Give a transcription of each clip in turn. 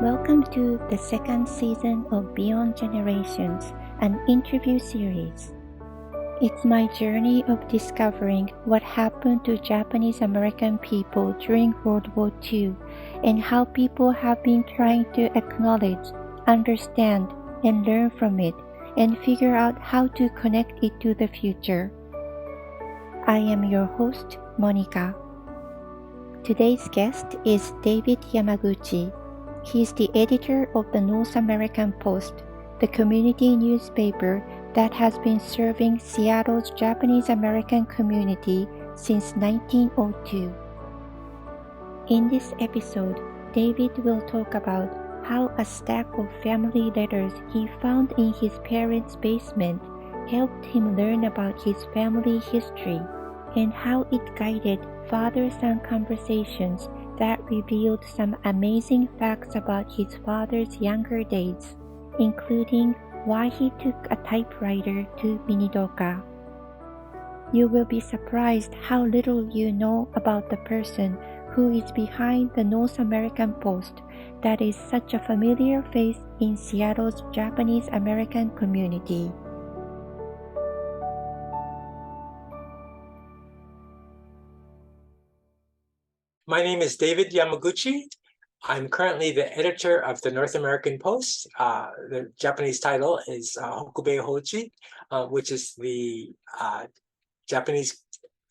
Welcome to the second season of Beyond Generations, an interview series. It's my journey of discovering what happened to Japanese American people during World War II and how people have been trying to acknowledge, understand, and learn from it and figure out how to connect it to the future. I am your host, Monica. Today's guest is David Yamaguchi. He is the editor of the North American Post, the community newspaper that has been serving Seattle's Japanese American community since 1902. In this episode, David will talk about how a stack of family letters he found in his parents' basement helped him learn about his family history and how it guided father-son conversations that revealed some amazing facts about his father's younger days, including why he took a typewriter to Minidoka. You will be surprised how little you know about the person who is behind the North American Post that is such a familiar face in Seattle's Japanese American community. My name is David Yamaguchi. I'm currently the editor of the North American Post. The Japanese title is Hokubei Hoji, which is the Japanese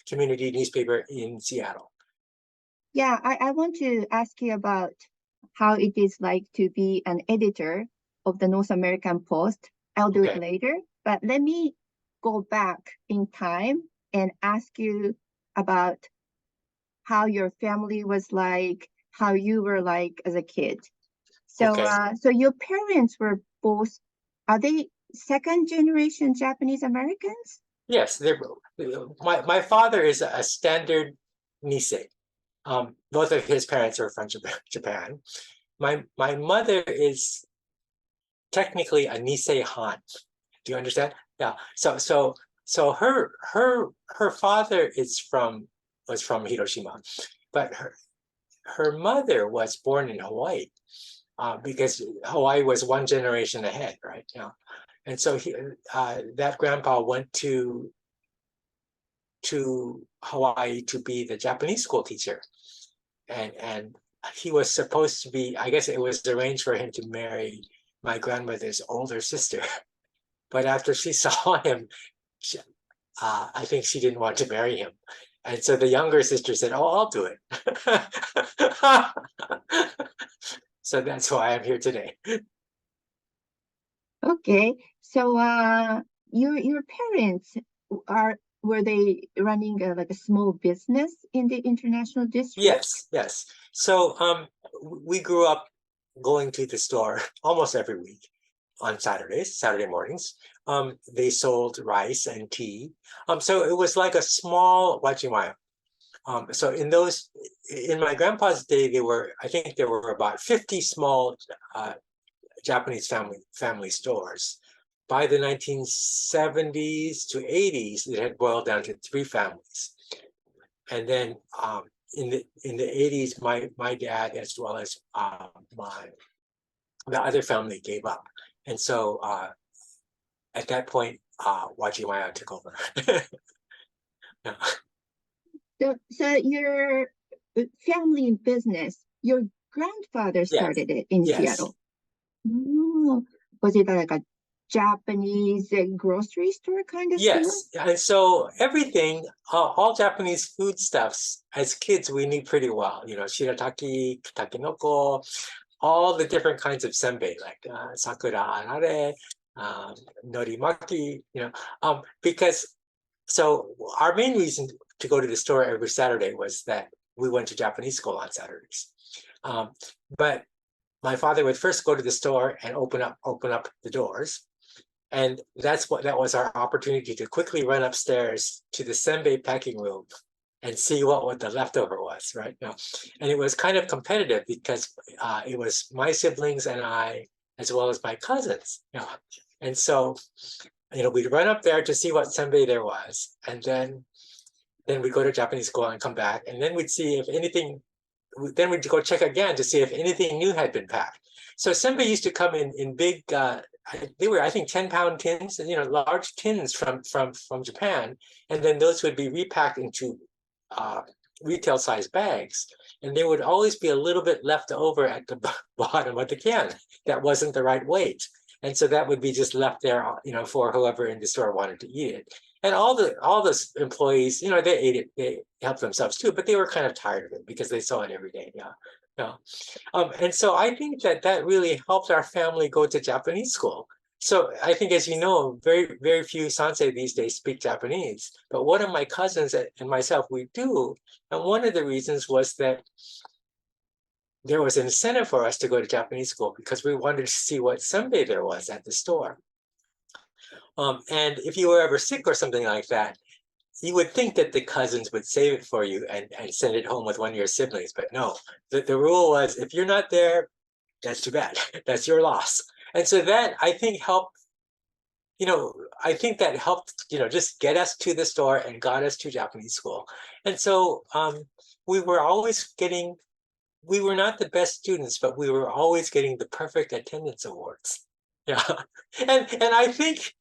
community newspaper in Seattle. Yeah, I want to ask you about how it is like to be an editor of the North American Post. I'll do it later, but let me go back in time and ask you about how your family was like, how you were like as a kid. So, so your parents were both, are they second generation Japanese Americans? Yes, my father is a standard Nisei. Both of his parents are from Japan. My mother is technically a Nisei Han. Do you understand? Yeah. So her father was from Hiroshima, but her mother was born in Hawaii because Hawaii was one generation ahead, right? Yeah. And so that grandpa went to Hawaii to be the Japanese school teacher, and he was supposed to be, I guess it was arranged for him to marry my grandmother's older sister, but after she saw him, I think she didn't want to marry him. And so the younger sister said, "Oh, I'll do it." So that's why I'm here today. Okay, so your parents were they running like a small business in the International District? Yes. So we grew up going to the store almost every week on Saturday mornings. They sold rice and tea. So it was like a small WWII. So in my grandpa's day, I think there were about 50 small Japanese family stores. By the 1970s to 80s, it had boiled down to 3 families. And then in the 80s, my dad, as well as the other family, gave up. And so at that point, WWII took over. Yeah. So your family business, your grandfather started it in Seattle. Oh, was it like a Japanese grocery store kind of store? Yes, and so everything, all Japanese foodstuffs, as kids, we knew pretty well. You know, shirataki, takenoko, all the different kinds of senbei, like sakura arare, norimaki, because, so our main reason to go to the store every Saturday was that we went to Japanese school on Saturdays. But my father would first go to the store and open up the doors. And that was our opportunity to quickly run upstairs to the senbei packing room and see what the leftover was, right? And it was kind of competitive because it was my siblings and I, as well as my cousins. And so, we'd run up there to see what senbei there was, and then we'd go to Japanese school and come back, and then we'd see if anything. Then we'd go check again to see if anything new had been packed. So senbei used to come in big, they were, I think, 10-pound tins, you know, large tins from Japan. And then those would be repacked into retail size bags. And there would always be a little bit left over at the bottom of the can that wasn't the right weight. And so that would be just left there, you know, for whoever in the store wanted to eat it. And all the employees, you know, they ate it, they helped themselves too, but they were kind of tired of it because they saw it every day. Yeah. Yeah. And so I think that really helped our family go to Japanese school. So I think, as you know, very, very few sansei these days speak Japanese. But one of my cousins and myself, we do. And one of the reasons was that there was an incentive for us to go to Japanese school because we wanted to see what senbei there was at the store. And if you were ever sick or something like that, you would think that the cousins would save it for you and send it home with one of your siblings. But no, the rule was, if you're not there, that's too bad. That's your loss. And so that, I think, helped, you know, I think that helped, you know, just get us to the store and got us to Japanese school. And so we were always getting, we were not the best students, but we were always getting the perfect attendance awards. Yeah. And I think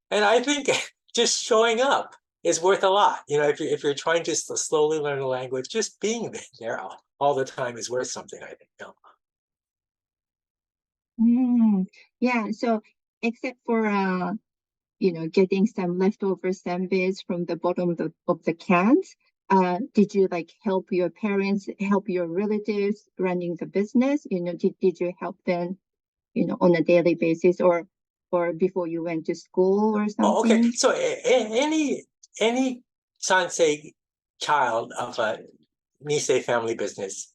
just showing up is worth a lot. You know, if you're trying to slowly learn a language, just being there all the time is worth something, I think. Yeah, so except for you know, getting some leftover senbeis from the bottom of the cans, did you like help your parents, help your relatives running the business? You know, did you help them, you know, on a daily basis or before you went to school or something? Oh, okay. So any sansei child of a Nisei family business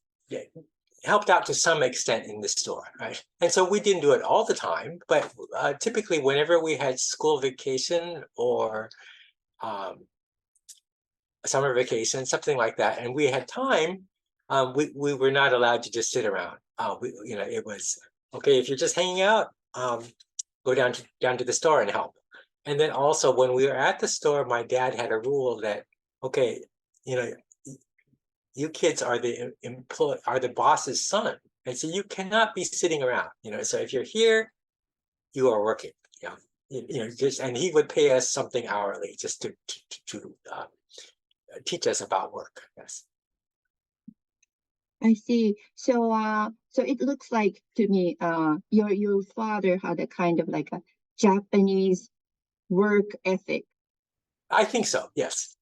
helped out to some extent in the store, right? And so we didn't do it all the time, but typically whenever we had school vacation or summer vacation, something like that, and we had time, we were not allowed to just sit around. You know, it was, okay, if you're just hanging out, go down to the store and help. And then also when we were at the store, my dad had a rule that, okay, you know, you kids are the boss's son, and so you cannot be sitting around. You know, so if you're here, you are working. Yeah, you know, just, and he would pay us something hourly just to teach us about work. Yes. I see. So so it looks like to me your father had a kind of like a Japanese work ethic. I think so. Yes.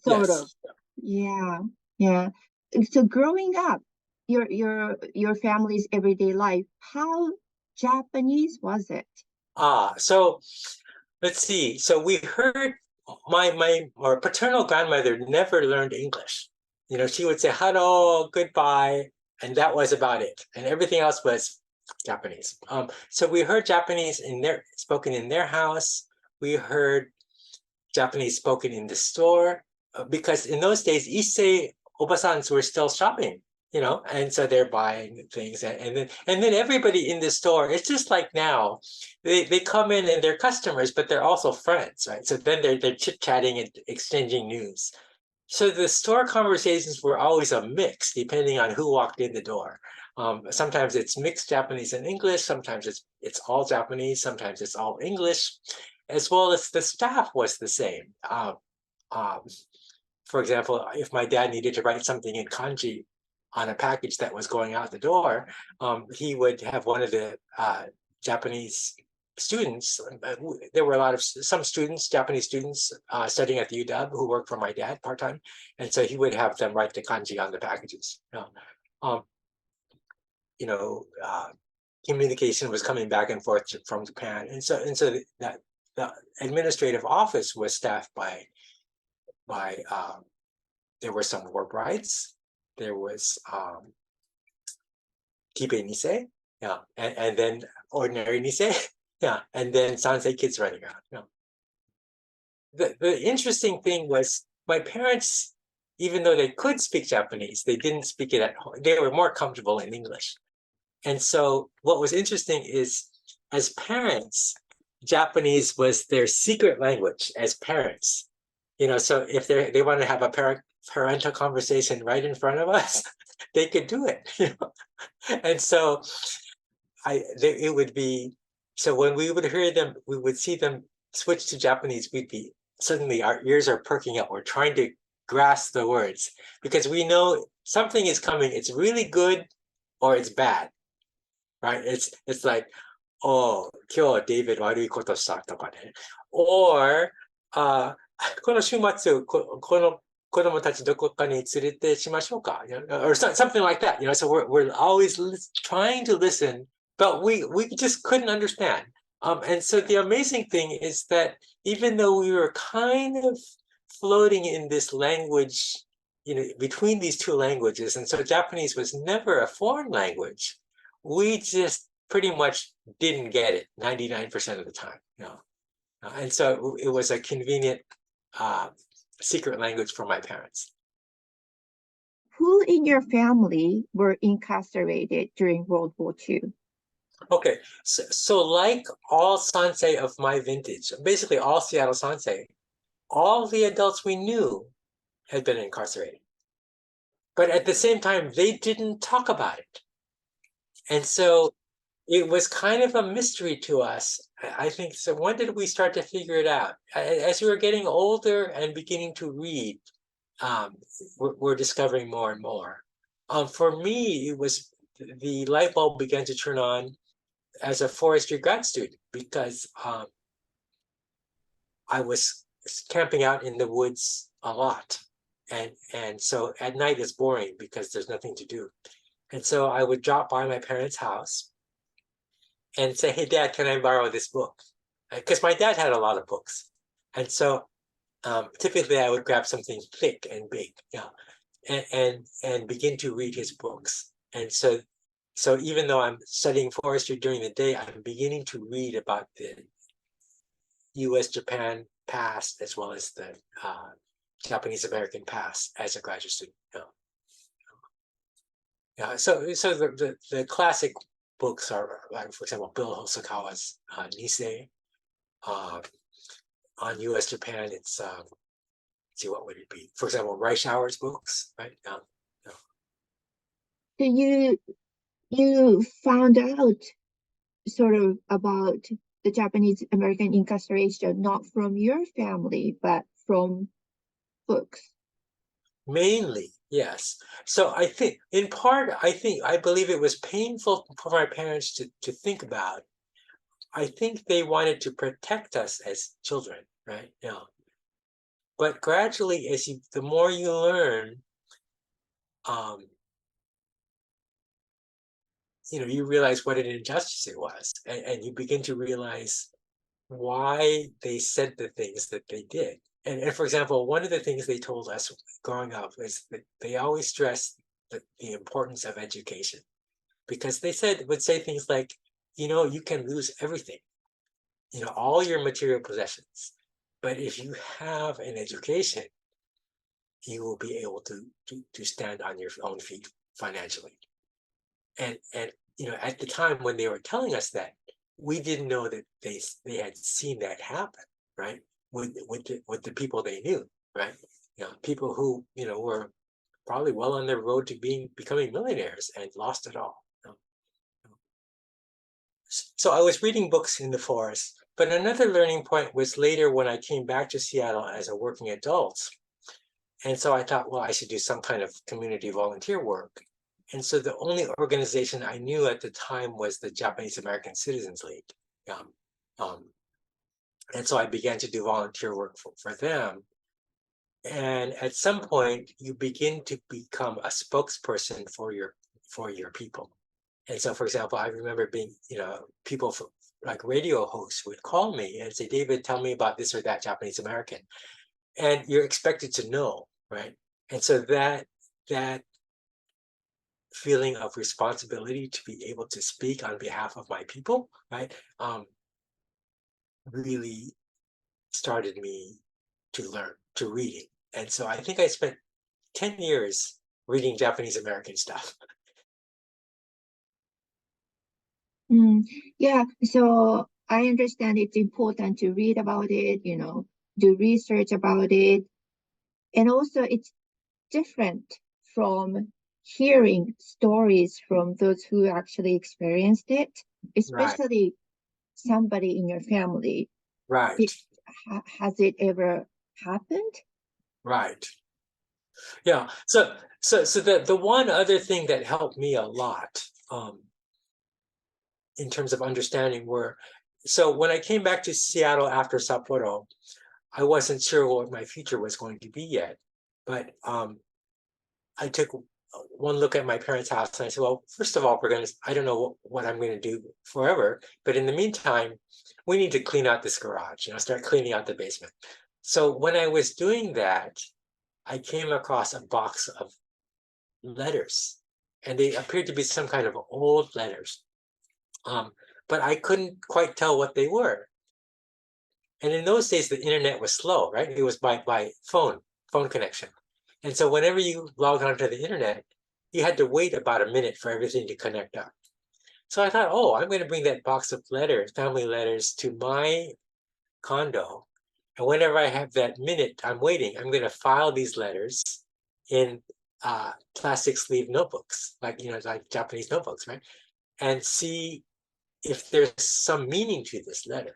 Sort Yes. of. Yeah. Yeah. So growing up, your family's everyday life, how Japanese was it? So let's see. So we heard my paternal grandmother never learned English. You know, she would say hello, goodbye, and that was about it. And everything else was Japanese. So we heard Japanese spoken in their house. We heard Japanese spoken in the store because in those days, Issei Obasans were still shopping, you know, and so they're buying things, and then everybody in the store, it's just like now, they come in and they're customers, but they're also friends, right? So then they're chit-chatting and exchanging news. So the store conversations were always a mix depending on who walked in the door. Sometimes it's mixed Japanese and English, sometimes it's all Japanese, sometimes it's all English, as well as the staff was the same. For example, if my dad needed to write something in kanji on a package that was going out the door, he would have one of the Japanese students. There were some students, Japanese students studying at the UW who worked for my dad part-time. And so he would have them write the kanji on the packages. You know, communication was coming back and forth from Japan. And so that the administrative office was staffed by there were some war brides, there was Kibe Nisei, yeah, and then ordinary Nisei, yeah, and then Sansei kids running around. Yeah. The interesting thing was my parents, even though they could speak Japanese, they didn't speak it at home. They were more comfortable in English. And so what was interesting is, as parents, Japanese was their secret language as parents. You know, so if they want to have a parental conversation right in front of us, they could do it. You know? And so it would be, so when we would hear them, we would see them switch to Japanese, we'd be, suddenly our ears are perking up. We're trying to grasp the words because we know something is coming. It's really good or it's bad, right? It's like, oh, 今日 David 悪いことしたとかね。or この週末この子供たちどこかに連れてしましょうか or something like that. So we're always trying to listen, but we just couldn't understand. And so the amazing thing is that even though we were kind of floating in this language, between these two languages, and so Japanese was never a foreign language, we just pretty much didn't get it 99% of the time. And so it was a convenient secret language for my parents. Who in your family were incarcerated during World War II? Okay, so like all Sansei of my vintage, basically all Seattle Sansei, all the adults we knew had been incarcerated. But at the same time, they didn't talk about it. And so it was kind of a mystery to us. I think, so when did we start to figure it out? As we were getting older and beginning to read, we're discovering more and more. For me, it was the light bulb began to turn on as a forestry grad student because I was camping out in the woods a lot. And so at night it's boring because there's nothing to do. And so I would drop by my parents' house and say, hey, Dad, can I borrow this book? Because my dad had a lot of books. And so typically I would grab something thick and big, and begin to read his books. And so even though I'm studying forestry during the day, I'm beginning to read about the US-Japan past as well as the Japanese-American past as a graduate student. So the classic books are, like, for example, Bill Hosokawa's Nisei. On US-Japan, it's, let's see, what would it be? For example, Reischauer's books, right? So you found out sort of about the Japanese-American incarceration, not from your family, but from books. Mainly, yes. So I think, in part, I believe it was painful for my parents to think about. I think they wanted to protect us as children, right? But gradually, the more you learn, you realize what an injustice it was, and you begin to realize why they said the things that they did. And for example, one of the things they told us growing up is that they always stressed the importance of education, because they would say things like, you can lose everything, all your material possessions, but if you have an education, you will be able to stand on your own feet financially. And at the time when they were telling us that, we didn't know that they had seen that happen, right? With the people they knew, right? People who were probably well on their road to becoming millionaires and lost it all. So I was reading books in the forest, but another learning point was later when I came back to Seattle as a working adult. And so I thought, well, I should do some kind of community volunteer work. And so the only organization I knew at the time was the Japanese American Citizens League. And so I began to do volunteer work for them. And at some point, you begin to become a spokesperson for your people. And so, for example, I remember being, people like radio hosts would call me and say, David, tell me about this or that Japanese American. And you're expected to know, right? And so that feeling of responsibility to be able to speak on behalf of my people, right, really started me to reading. And so I think I spent 10 years reading Japanese American stuff. Yeah, so I understand it's important to read about it, do research about it. And also it's different from hearing stories from those who actually experienced it. especially somebody in your family. Right. Has it ever happened? Right. Yeah. So the one other thing that helped me a lot in terms of understanding so when I came back to Seattle after Sapporo, I wasn't sure what my future was going to be yet. But I took one look at my parents' house and I said, well, first of all, I don't know what I'm going to do forever. But in the meantime, we need to clean out this garage, start cleaning out the basement. So when I was doing that, I came across a box of letters, and they appeared to be some kind of old letters. But I couldn't quite tell what they were. And in those days, the internet was slow, right? It was by phone connection. And so whenever you logged onto the internet, you had to wait about a minute for everything to connect up. So I thought, oh, I'm going to bring that box of letters, family letters, to my condo. And whenever I have that minute I'm waiting, I'm going to file these letters in plastic sleeve notebooks, like Japanese notebooks, right? And see if there's some meaning to this letter,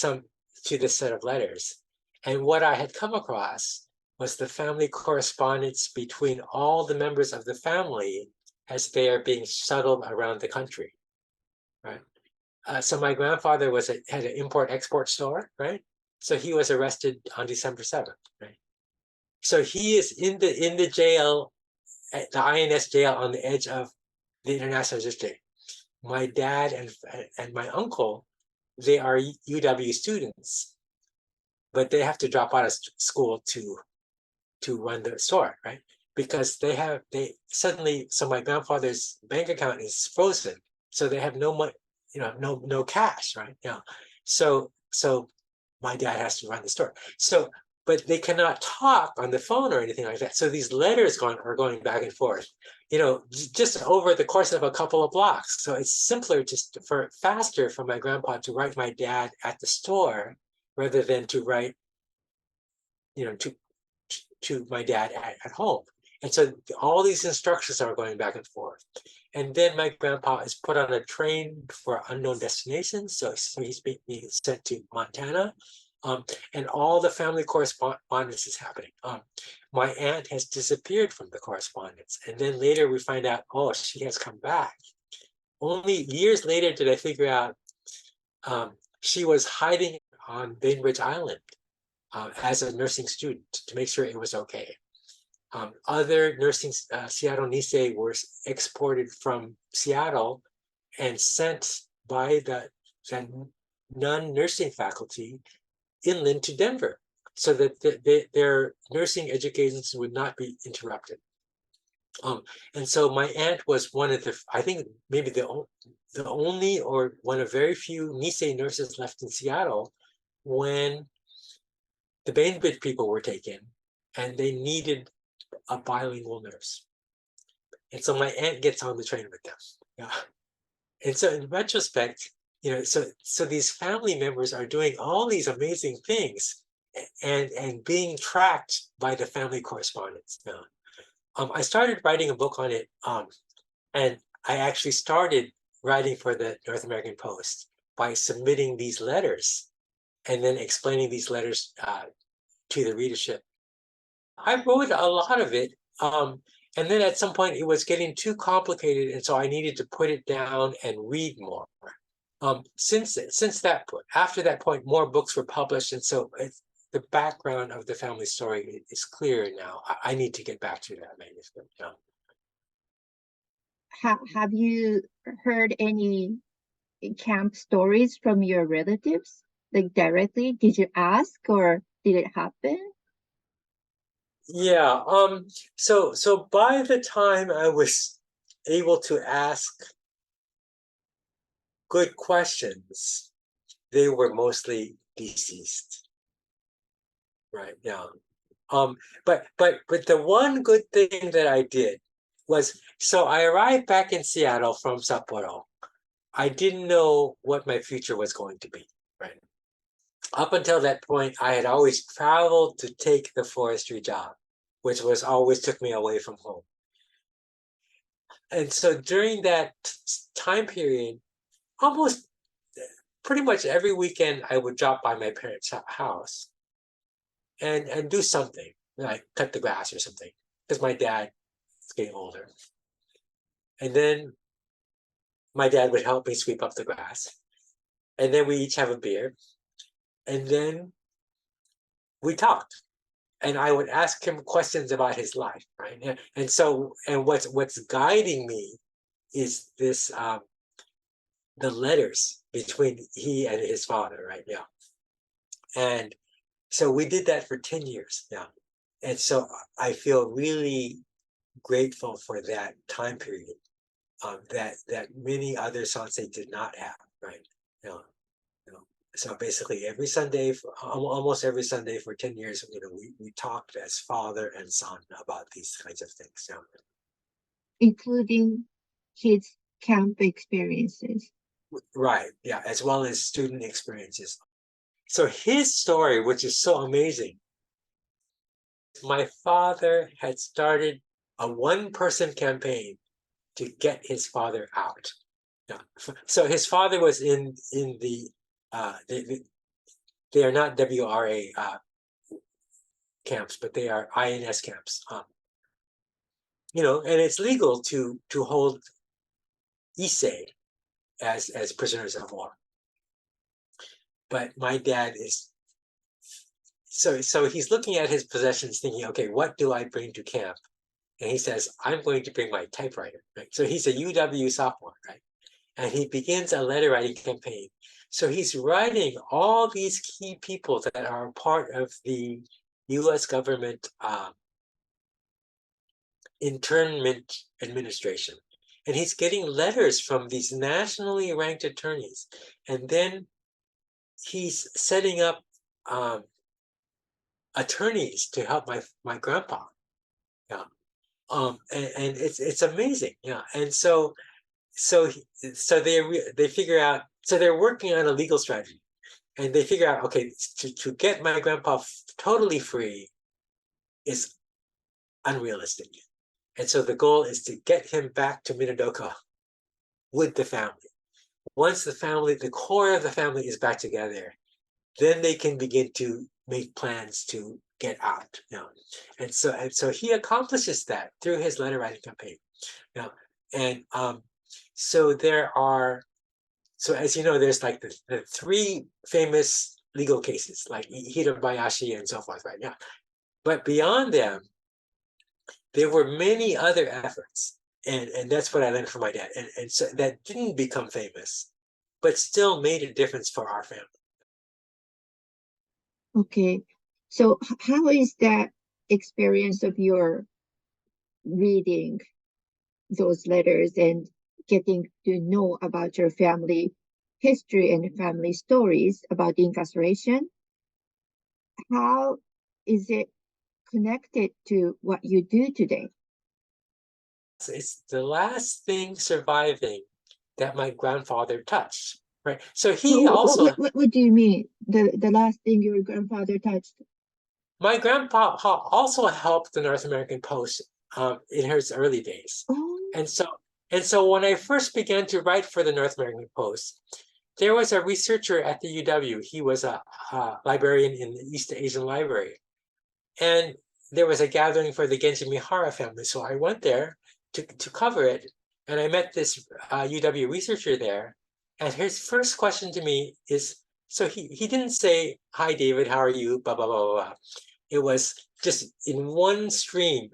to this set of letters. And what I had come across was the family correspondence between all the members of the family as they are being shuttled around the country, right? So my grandfather had an import-export store, right? So he was arrested on December 7th, right? So he is in the jail, at the INS jail on the edge of the International District. My dad and my uncle, they are UW students, but they have to drop out of school to run the store, right? Because so my grandfather's bank account is frozen, so they have no money, no cash, right? So my dad has to run the store. So, but they cannot talk on the phone or anything like that. So these letters are going back and forth, just over the course of a couple of blocks. So it's simpler, faster for my grandpa to write my dad at the store rather than to write, to my dad at home. And so all these instructions are going back and forth. And then my grandpa is put on a train for unknown destinations. So he's being sent to Montana. And all the family correspondence is happening. My aunt has disappeared from the correspondence. And then later we find out, oh, she has come back. Only years later did I figure out she was hiding on Bainbridge Island as a nursing student to make sure it was okay. Other nursing Seattle Nisei were exported from Seattle and sent by the non-nursing faculty inland to Denver so that their nursing educations would not be interrupted. And so my aunt was one of I think maybe the only or one of very few Nisei nurses left in Seattle when the Bainbridge people were taken and they needed a bilingual nurse. And so my aunt gets on the train with them. Yeah. And so in retrospect, so these family members are doing all these amazing things and being tracked by the family correspondence. Yeah. I started writing a book on it, and I actually started writing for the North American Post by submitting these letters and then explaining these letters to the readership. I wrote a lot of it, and then at some point it was getting too complicated, and so I needed to put it down and read more. Since after that point, more books were published, and so the background of the family story is clear now. I need to get back to that manuscript. Yeah. Have you heard any camp stories from your relatives, like directly? Did you ask, or did it happen? Yeah. So by the time I was able to ask good questions, they were mostly deceased. Right. Yeah. But the one good thing that I did was, so I arrived back in Seattle from Sapporo. I didn't know what my future was going to be, right? Up until that point, I had always traveled to take the forestry job, which always took me away from home. And so during that time period, almost pretty much every weekend I would drop by my parents' house and do something, like cut the grass or something, because my dad is getting older. And then my dad would help me sweep up the grass. And then we each have a beer. And then we talked. And I would ask him questions about his life, right? And so, and what's guiding me is this, the letters between he and his father, right? Yeah. And so we did that for 10 years now. And so I feel really grateful for that time period that many other sensei did not have, right? You know, so basically every Sunday, almost every Sunday for 10 years, we talked as father and son about these kinds of things. Including his camp experiences. Right, yeah, as well as student experiences. So his story, which is so amazing, my father had started a one-person campaign to get his father out. Yeah. So his father was in the they are not WRA camps, but they are INS camps. And it's legal to hold Issei as prisoners of war. But my dad is so he's looking at his possessions, thinking, okay, what do I bring to camp? And he says, I'm going to bring my typewriter. Right? So he's a UW sophomore, right? And he begins a letter writing campaign. So he's writing all these key people that are part of the U.S. government internment administration. And he's getting letters from these nationally ranked attorneys. And then he's setting up attorneys to help my grandpa. Yeah. And it's amazing. Yeah. And so they figure out, so they're working on a legal strategy, and they figure out, okay, to get my grandpa totally free is unrealistic. And so the goal is to get him back to Minidoka with the family. Once the core of the family is back together, then they can begin to make plans to get out. And so he accomplishes that through his letter writing campaign. And so as you know, there's like the three famous legal cases, like Hirabayashi and so forth, right? Yeah. But beyond them, there were many other efforts. And that's what I learned from my dad. And so that didn't become famous, but still made a difference for our family. Okay. So how is that experience of your reading those letters and getting to know about your family history and family stories about incarceration? How is it connected to what you do today? It's the last thing surviving that my grandfather touched, right? So he also... What do you mean? The last thing your grandfather touched? My grandpa also helped the North American Post in his early days. Oh. And so when I first began to write for the North American Post, there was a researcher at the UW. He was a librarian in the East Asian Library. And there was a gathering for the Genji Mihara family. So I went there to cover it. And I met this UW researcher there. And his first question to me is, so he didn't say, hi, David, how are you? Blah, blah, blah, blah, blah. It was just in one stream.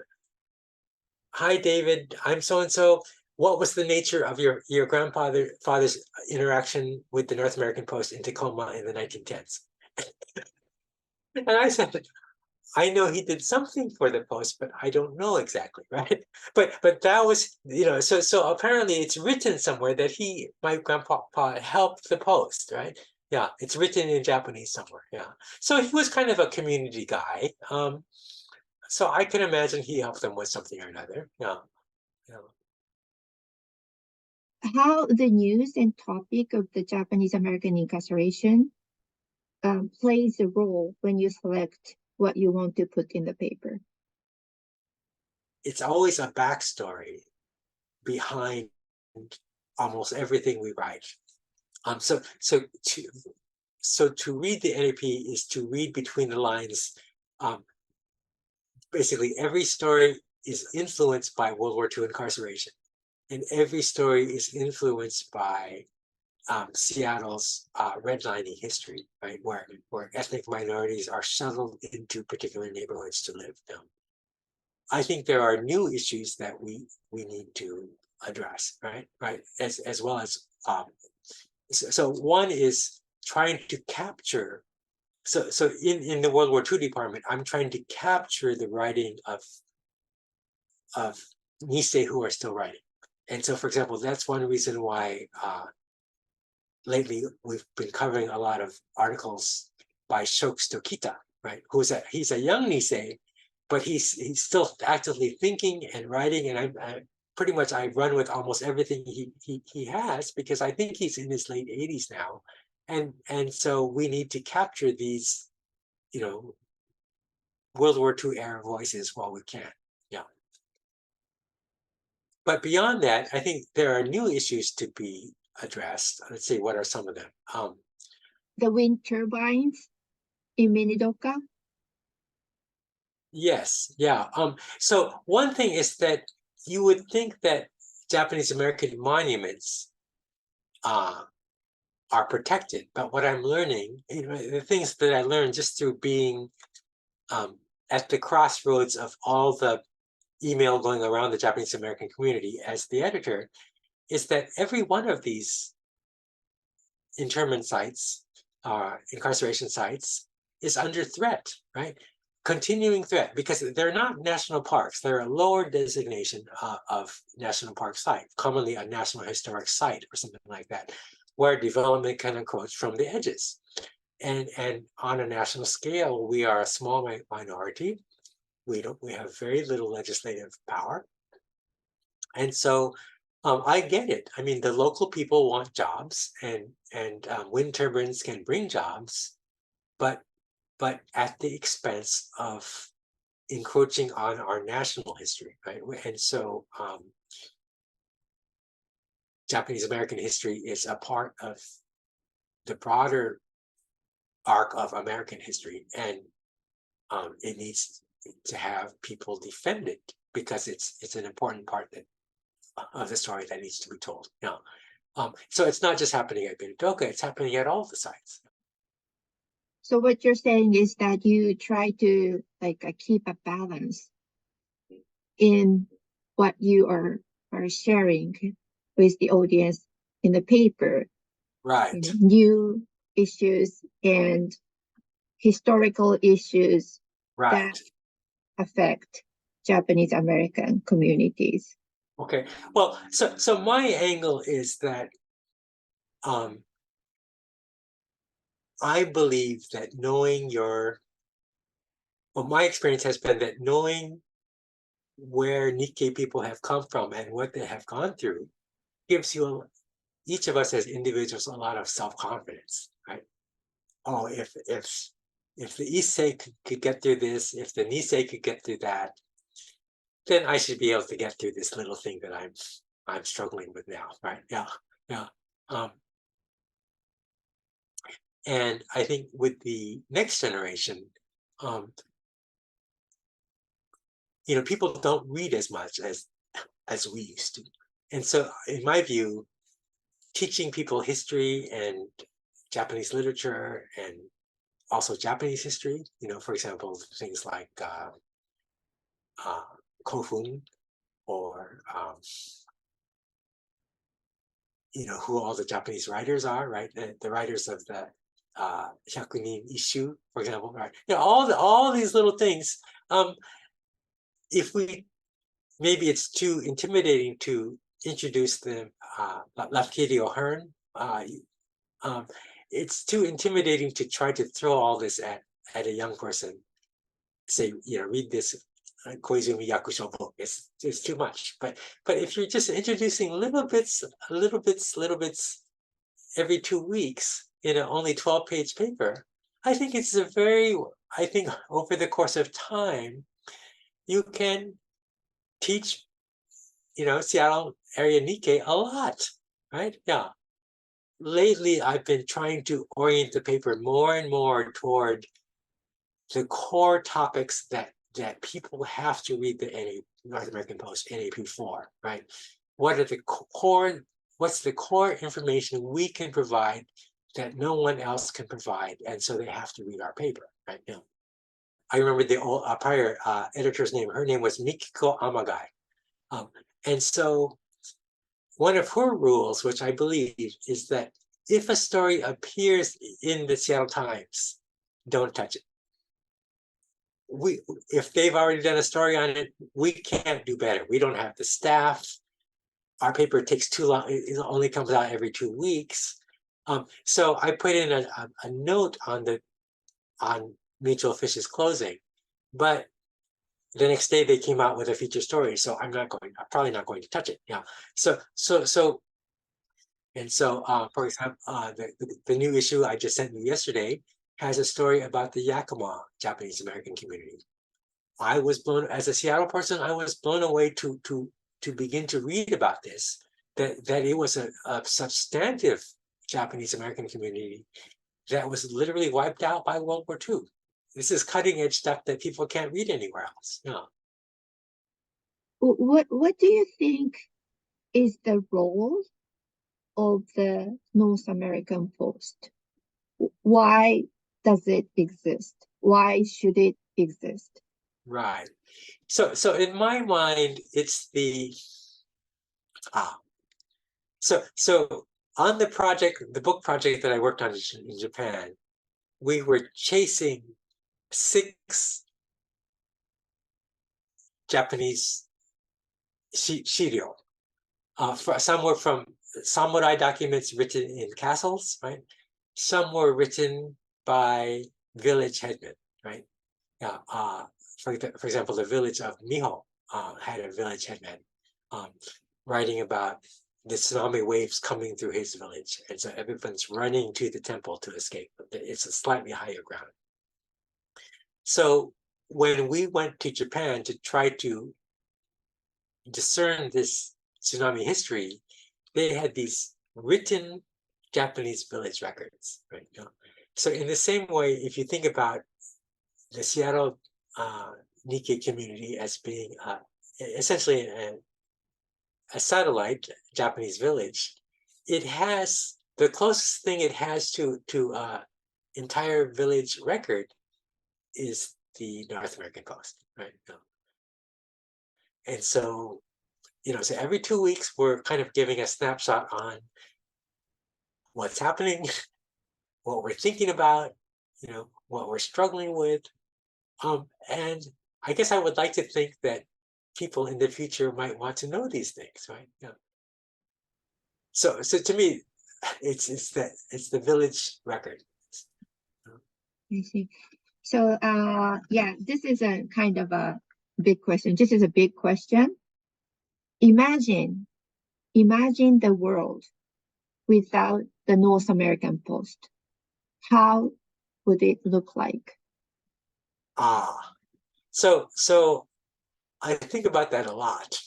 Hi, David, I'm so-and-so. What was the nature of your father's interaction with the North American Post in Tacoma in the 1910s? And I said, I know he did something for the Post, but I don't know exactly, right? But that was, so apparently it's written somewhere that my grandpa helped the Post, right? Yeah, it's written in Japanese somewhere, yeah. So he was kind of a community guy. So I can imagine he helped them with something or another, yeah. How the news and topic of the Japanese American incarceration plays a role when you select what you want to put in the paper? It's always a backstory behind almost everything we write. So to read the NAP is to read between the lines. Basically, every story is influenced by World War II incarceration, and every story is influenced by Seattle's redlining history, right, where ethnic minorities are shuttled into particular neighborhoods to live. Now, I think there are new issues that we need to address, right, as well as so one is trying to capture. So in the World War II department, I'm trying to capture the writing of Nisei who are still writing. And so, for example, that's one reason why lately we've been covering a lot of articles by Shokes Tokita, right? He's a young Nisei, but he's still actively thinking and writing. And I pretty much I run with almost everything he has, because I think he's in his late 80s now. And so we need to capture these, World War II era voices while we can. Yeah. But beyond that, I think there are new issues to be addressed. Let's see, what are some of them? The wind turbines in Minidoka. Yes, yeah. So one thing is that you would think that Japanese American monuments are protected, but what I'm learning, the things that I learned just through being at the crossroads of all the email going around the Japanese American community as the editor, is that every one of these internment sites, incarceration sites, is under threat, right? Continuing threat, because they're not national parks. They're a lower designation of national park site, commonly a national historic site or something like that, where development can encroach from the edges. And on a national scale, we are a small minority. We have very little legislative power. And so I get it. I mean, the local people want jobs, and wind turbines can bring jobs, but at the expense of encroaching on our national history, right? And so Japanese American history is a part of the broader arc of American history, and it needs to have people defend it, because it's an important part of the story that needs to be told. Now, so it's not just happening at Minidoka, it's happening at all the sites. So what you're saying is that you try to keep a balance in what you are sharing with the audience in the paper. Right. New issues and historical issues that affect Japanese American communities. Okay. Well, so my angle is that I believe that my experience has been that knowing where Nikkei people have come from and what they have gone through gives each of us as individuals a lot of self-confidence, right? Oh, if the Issei could get through this, if the Nisei could get through that, then I should be able to get through this little thing that I'm struggling with now, right? Yeah. And I think with the next generation, people don't read as much as we used to. And so in my view, teaching people history and Japanese literature and also Japanese history, for example, things like Kofun, or who all the Japanese writers are, right? The writers of the Hyakunin Isshu, for example, right? All these little things. If maybe it's too intimidating to introduce the Lafcadio O'Hearn. It's too intimidating to try to throw all this at a young person. Say, read this Koizumi Yakusho book. It's too much. But if you're just introducing little bits every 2 weeks in an only 12-page paper, I think over the course of time, you can teach, Seattle area Nikkei a lot, right? Yeah. lately I've been trying to orient the paper more and more toward the core topics that people have to read the North American Post NAP for, right? What are the core? What's the core information we can provide that no one else can provide, and so they have to read our paper, right? You know, I remember the old, prior editor's name. Her name was Mikiko Amagai, and so one of her rules, which I believe, is that if a story appears in the Seattle Times, don't touch it. If they've already done a story on it, we can't do better. We don't have the staff. Our paper takes too long. It only comes out every 2 weeks. So I put in a note on Mutual Fish's closing, but the next day they came out with a feature story. So I'm probably not going to touch it. Yeah. So for example, the new issue I just sent you yesterday has a story about the Yakima Japanese American community. I was blown, as a Seattle person, I was blown away to begin to read about this, that it was a substantive Japanese American community that was literally wiped out by World War II. This is cutting edge stuff that people can't read anywhere else. No. What do you think is the role of the North American Post? Why does it exist? Why should it exist? Right. So in my mind, it's the so on the project, the book project that I worked on in Japan, we were chasing 6 Japanese shiryo. Some were from samurai documents written in castles, right? Some were written by village headmen, right? For example, the village of Miho had a village headman writing about the tsunami waves coming through his village. And so everyone's running to the temple to escape. It's a slightly higher ground. So when we went to Japan to try to discern this tsunami history, they had these written Japanese village records, right? So in the same way, if you think about the Seattle Nikkei community as being essentially a satellite Japanese village, it has the closest thing it has to entire village record is the North American Post, right? And so, so every 2 weeks we're kind of giving a snapshot on what's happening, what we're thinking about, what we're struggling with. And I guess I would like to think that people in the future might want to know these things, right? Yeah. So to me, it's the village record. I see. So yeah, this is a kind of a big question. This is a big question. Imagine the world without the North American Post. How would it look like? So I think about that a lot.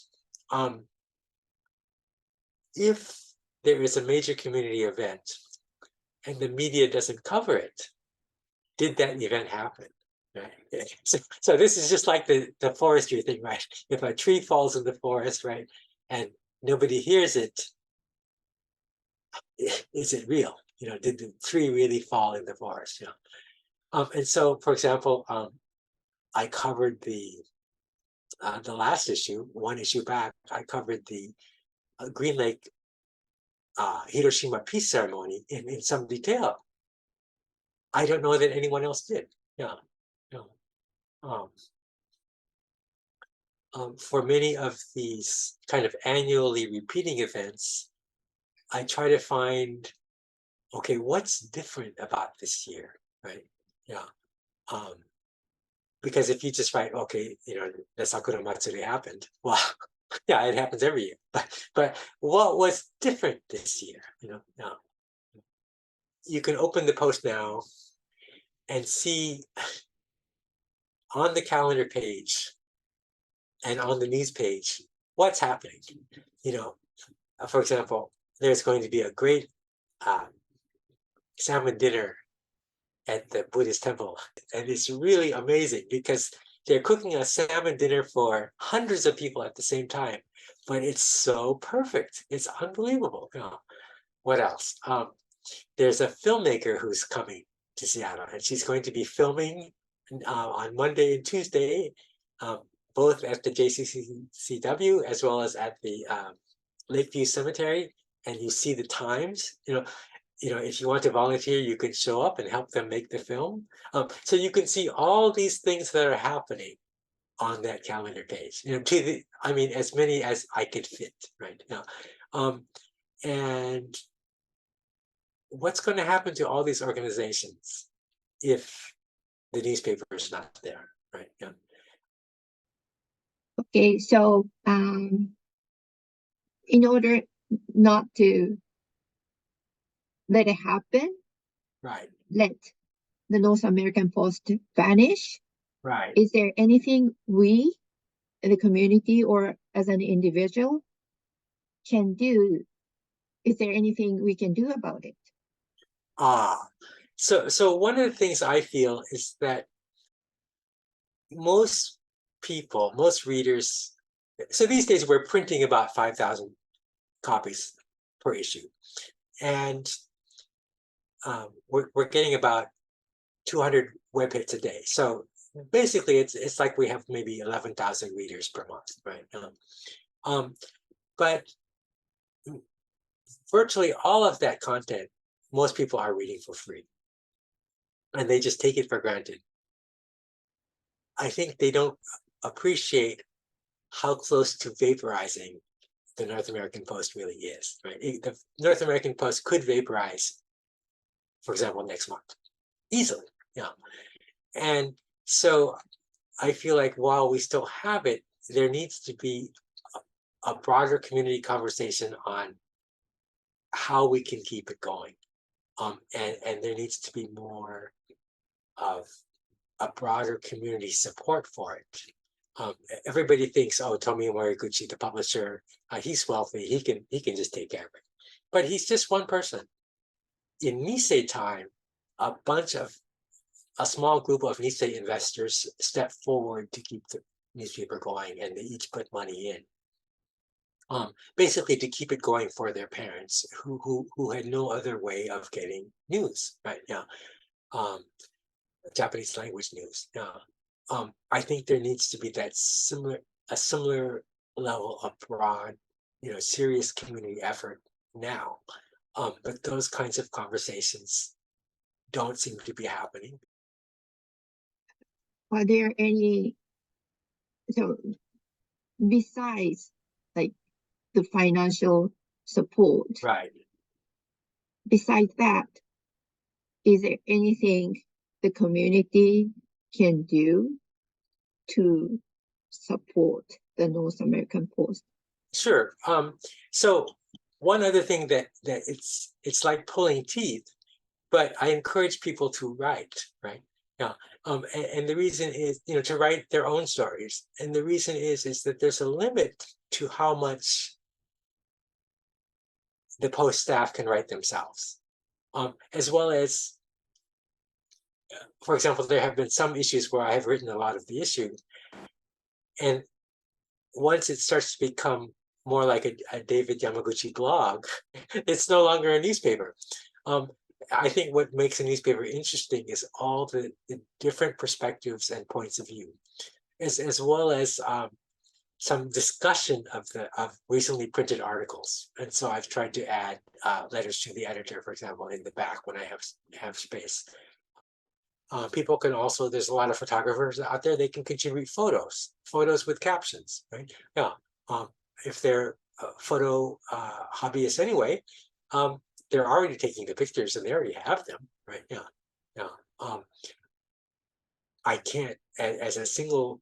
If there is a major community event and the media doesn't cover it, did that event happen? Right? So this is just like the forestry thing, right? If a tree falls in the forest, right, and nobody hears it, is it real? Did the tree really fall in the forest? And so, for example, I covered the last issue, one issue back. I covered the Green Lake Hiroshima peace ceremony in some detail. I don't know that anyone else did. Yeah. For many of these kind of annually repeating events, I try to find, okay, what's different about this year, right? Yeah. Because if you just write, okay, the Sakura Matsuri happened, well, yeah, it happens every year. But what was different this year? You can open the Post now and see on the calendar page and on the news page what's happening. For example, there's going to be a great salmon dinner at the Buddhist temple. And it's really amazing because they're cooking a salmon dinner for hundreds of people at the same time, but it's so perfect. It's unbelievable. What else? There's a filmmaker who's coming to Seattle, and she's going to be filming on Monday and Tuesday, both at the JCCW as well as at the Lakeview Cemetery. And you see the times. If you want to volunteer, you can show up and help them make the film. So you can see all these things that are happening on that calendar page. As many as I could fit, right? And what's going to happen to all these organizations if the newspaper is not there, right? Yeah. Okay, so in order not to let it happen, Right. let the North American Post vanish. Right. Is there anything we, in the community or as an individual, can do? Is there anything we can do about it? So one of the things I feel is that most people, most readers, so these days we're printing about 5,000 copies per issue, and we're getting about 200 web hits a day. So basically, it's like we have maybe 11,000 readers per month, right? But virtually all of that content, most people are reading for free, and they just take it for granted. I think they don't appreciate how close to vaporizing the North American Post really is, right? The North American Post could vaporize, for example, next month, easily, yeah. And so I feel like while we still have it, there needs to be a broader community conversation on how we can keep it going. And there needs to be more of a broader community support for it. Everybody thinks, oh, Tomi Yamaguchi, the publisher, he's wealthy, he can just take care of it. But he's just one person. In Nisei time, a small group of Nisei investors stepped forward to keep the newspaper going, and they each put money in, basically to keep it going for their parents, who had no other way of getting news, right? Yeah, Japanese language news. Yeah, I think there needs to be a similar level of broad, serious community effort now. But those kinds of conversations don't seem to be happening. Are there any, so besides like the financial support, Right. besides that, is there anything the community can do to support the North American Post? Sure. So one other thing that it's like pulling teeth, but I encourage people to write, right? Yeah. And the reason is, to write their own stories. And the reason is that there's a limit to how much the Post staff can write themselves, as well as, for example, there have been some issues where I have written a lot of the issue, and once it starts to become more like a David Yamaguchi blog, it's no longer a newspaper. I think what makes a newspaper interesting is all the different perspectives and points of view, as well as some discussion of recently printed articles. And so I've tried to add letters to the editor, for example, in the back when I have space. People can also, there's a lot of photographers out there, they can contribute photos with captions, right? Yeah. If they're photo hobbyists anyway, they're already taking the pictures and they already have them, right? Yeah. Yeah. I can't, as a single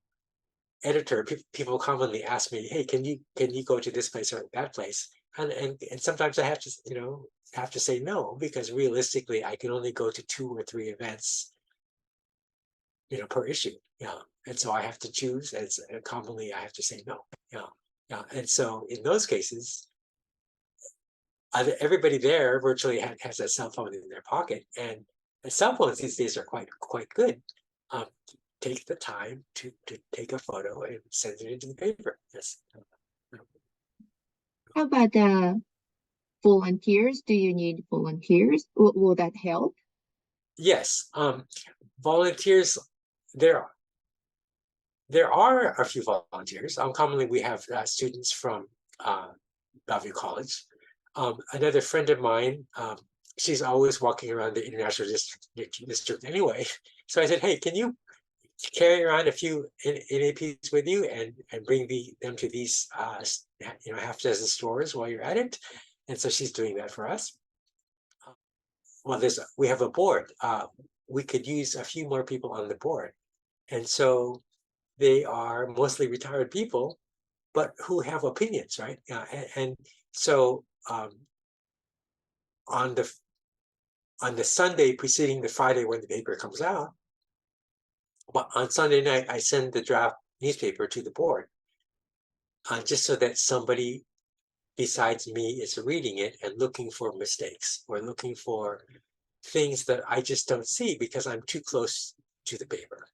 editor, people commonly ask me, hey, can you go to this place or that place? And sometimes I have to say no, because realistically I can only go to 2 or 3 events per issue. Yeah. And so I have to choose, and commonly I have to say no. Yeah. Yeah. And so in those cases, everybody there virtually has a cell phone in their pocket, and the cell phones these days are quite good. Take the time to take a photo and send it into the paper. Yes. How about volunteers? Do you need volunteers? Will that help? Yes. Volunteers, there are a few volunteers. Commonly we have students from WWII College. Another friend of mine, she's always walking around the international district anyway. So I said, hey, can you carry around a few NAPs with you and bring them to these half dozen stores while you're at it? And so she's doing that for us. Well, we have a board. We could use a few more people on the board. And so they are mostly retired people, but who have opinions, right? And so on the Sunday preceding the Friday when the paper comes out, but on Sunday night, I send the draft newspaper to the board, just so that somebody besides me is reading it and looking for mistakes or looking for things that I just don't see because I'm too close to the paper.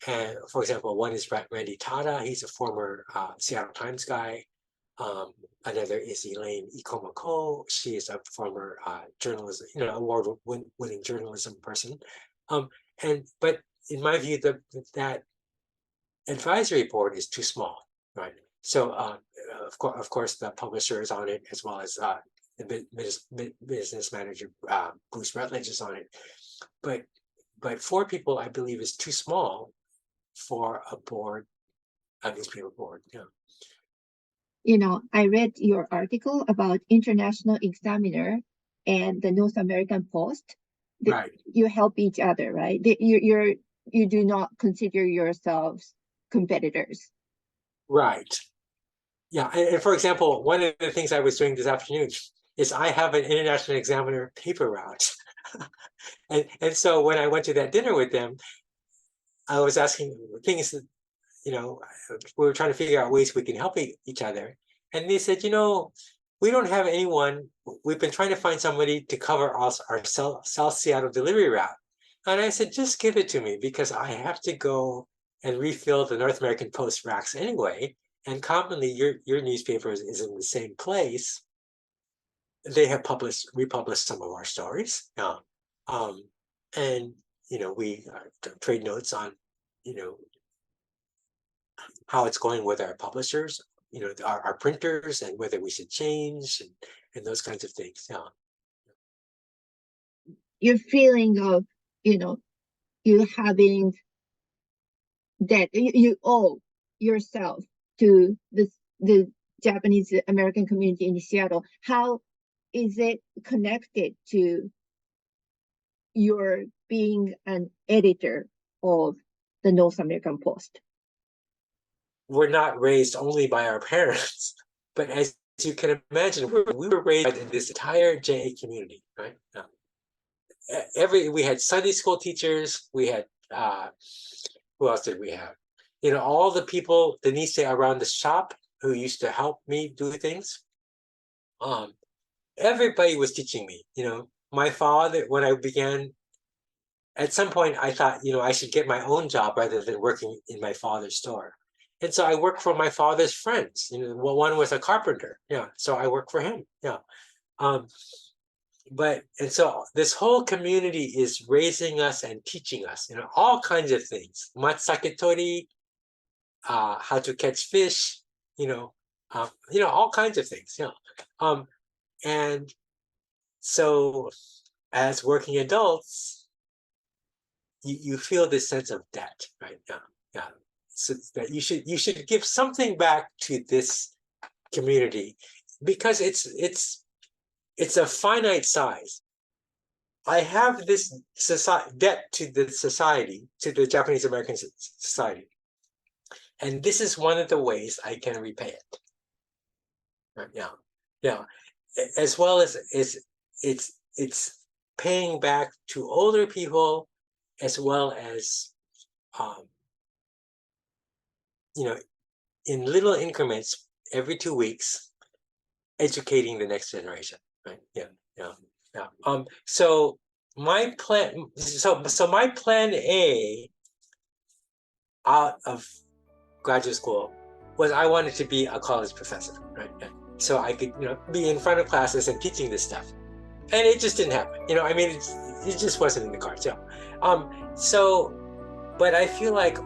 And for example, one is Randy Tada. He's a former Seattle Times guy. Another is Elaine Ikomako. She is a former journalism, award-winning journalism person. But in my view, that advisory board is too small, right? So of course, the publisher is on it, as well as the business manager, Bruce Rutledge, is on it. But 4 people, I believe, is too small for a newspaper board. Yeah. I read your article about International Examiner and the North American Post. Right. You help each other, right? You do not consider yourselves competitors. Right. Yeah. And for example, one of the things I was doing this afternoon is I have an International Examiner paper route. and so when I went to that dinner with them, I was asking things that, we were trying to figure out ways we can help each other. And they said, we don't have anyone. We've been trying to find somebody to cover our South Seattle delivery route. And I said, just give it to me because I have to go and refill the North American Post racks anyway. And commonly your newspaper is in the same place. They have republished some of our stories. And we trade notes on, how it's going with our publishers, our printers, and whether we should change and those kinds of things. Yeah. Your feeling of, you having that you owe yourself to the Japanese American community in Seattle. How is it connected to your being an editor of the North American Post? We're not raised only by our parents, but as you can imagine, we were raised in this entire JA community, right? We had Sunday school teachers. We had who else did we have? All the people, Denise, around the shop who used to help me do things. Everybody was teaching me. My father, when I began, at some point I thought, I should get my own job rather than working in my father's store. And so I worked for my father's friends. One was a carpenter. Yeah, so I worked for him. Yeah. And so this whole community is raising us and teaching us, all kinds of things. Matsaketori, how to catch fish, all kinds of things. Yeah. And so as working adults, you feel this sense of debt, right? Yeah. Yeah. So that you should give something back to this community because it's a finite size. I have this debt to the society, to the Japanese American society, and this is one of the ways I can repay it. Right now, yeah, as well as it's paying back to older people, as well as in little increments every 2 weeks. educating the next generation, right? Yeah. So my plan, so my plan A out of graduate school was I wanted to be a college professor, right? So I could, be in front of classes and teaching this stuff, and it just didn't happen. I mean, it just wasn't in the cards. Yeah. But I feel like,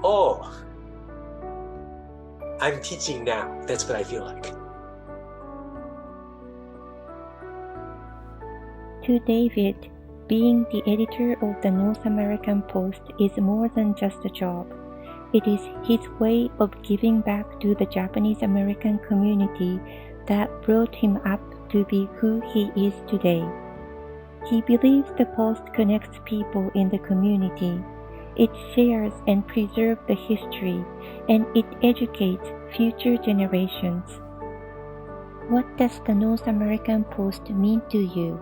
I'm teaching now. That's what I feel like. To David, being the editor of the North American Post is more than just a job. It is his way of giving back to the Japanese American community that brought him up to be who he is today. He believes the Post connects people in the community. It shares and preserves the history, and it educates future generations. What does the North American Post mean to you?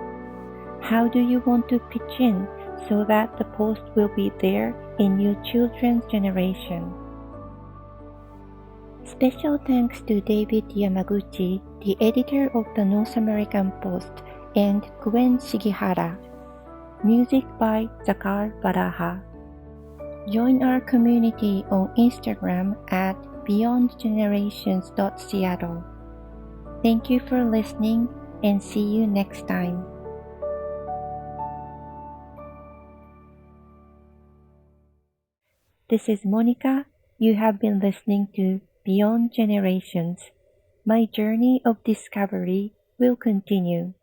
How do you want to pitch in so that the Post will be there in your children's generation? Special thanks to David Yamaguchi, the editor of the North American Post, and Gwen Shigihara. Music by Zakar Baraha. Join our community on Instagram at beyondgenerations.seattle. Thank you for listening, and see you next time. This is Monica. You have been listening to Beyond Generations. My journey of discovery will continue.